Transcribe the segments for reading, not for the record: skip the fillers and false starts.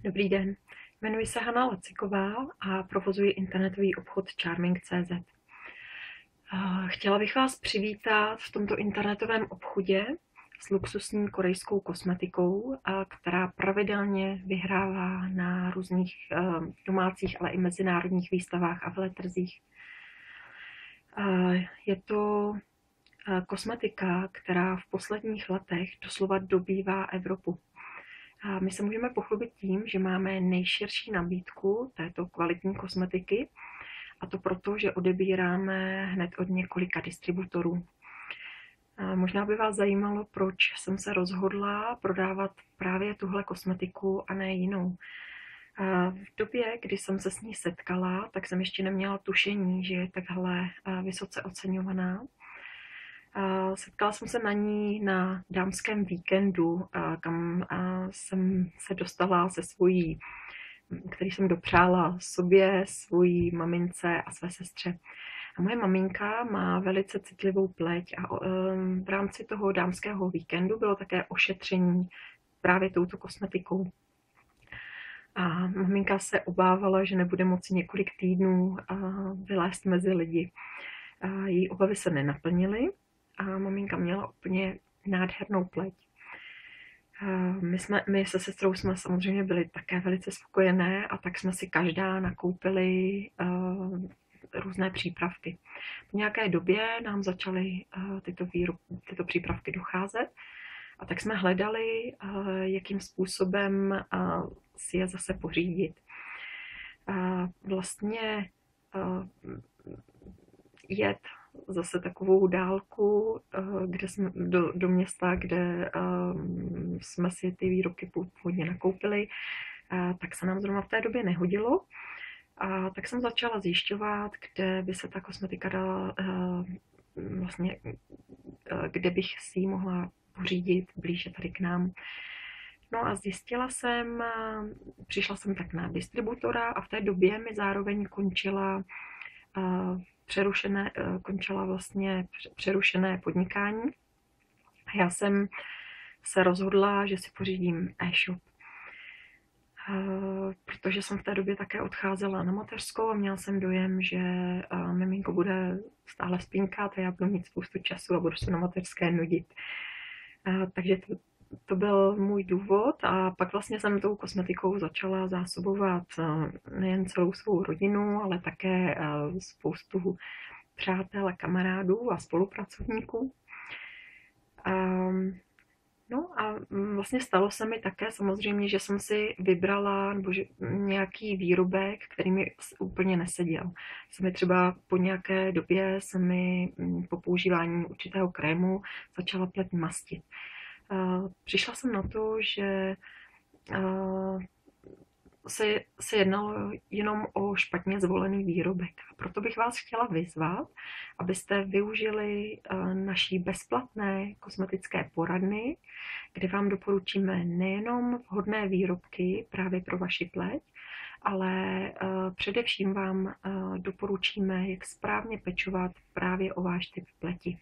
Dobrý den, jmenuji se Hana Laciková a provozuji internetový obchod Charming.cz. Chtěla bych vás přivítat v tomto internetovém obchodě s luxusní korejskou kosmetikou, která pravidelně vyhrává na různých domácích, ale i mezinárodních výstavách a veletrzích. Je to kosmetika, která v posledních letech doslova dobývá Evropu. A my se můžeme pochlubit tím, že máme nejširší nabídku této kvalitní kosmetiky, a to proto, že odebíráme hned od několika distributorů. Možná by vás zajímalo, proč jsem se rozhodla prodávat právě tuhle kosmetiku a ne jinou. V době, kdy jsem se s ní setkala, tak jsem ještě neměla tušení, že je takhle vysoce oceňovaná. Setkala jsem se na ní na dámském víkendu, kam jsem se dostala se svojí, který jsem dopřála sobě, svojí mamince a své sestře. A moje maminka má velice citlivou pleť a v rámci toho dámského víkendu bylo také ošetření právě touto kosmetikou. A maminka se obávala, že nebude moci několik týdnů vylézt mezi lidi. Její obavy se nenaplnily a maminka měla úplně nádhernou pleť. My se sestrou jsme samozřejmě byli také velice spokojené a tak jsme si každá nakoupili různé přípravky. Po nějaké době nám začaly tyto přípravky docházet a tak jsme hledali, jakým způsobem si je zase pořídit. Vlastně jet zase takovou dálku do města, kde jsme si ty výrobky původně nakoupili, tak se nám zrovna v té době nehodilo. A tak jsem začala zjišťovat, kde by se ta kosmetika dala, vlastně, kde bych si ji mohla pořídit blíže tady k nám. No a přišla jsem tak na distributora a v té době mi zároveň končila přerušené podnikání. A já jsem se rozhodla, že si pořídím e-shop. Protože jsem v té době také odcházela na mateřskou a měla jsem dojem, že miminko bude stále spínkat a já budu mít spoustu času a budu se na mateřské nudit. Takže to byl můj důvod a pak vlastně jsem tou kosmetikou začala zásobovat nejen celou svou rodinu, ale také spoustu přátel a kamarádů a spolupracovníků. No a vlastně stalo se mi také samozřejmě, že jsem si vybrala nějaký výrobek, který mi úplně neseděl. Třeba po nějaké době se mi po používání určitého krému začala pleť mastit. Přišla jsem na to, že se jednalo jenom o špatně zvolený výrobek. A proto bych vás chtěla vyzvat, abyste využili naší bezplatné kosmetické poradny, kde vám doporučíme nejenom vhodné výrobky právě pro vaši pleť, ale především vám doporučíme, jak správně pečovat právě o váš typ pleti.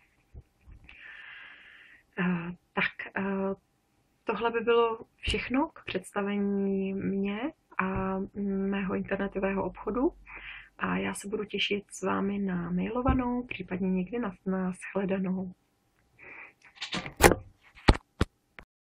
Tohle by bylo všechno k představení mě a mého internetového obchodu a já se budu těšit s vámi na mailovanou, případně někdy na shledanou.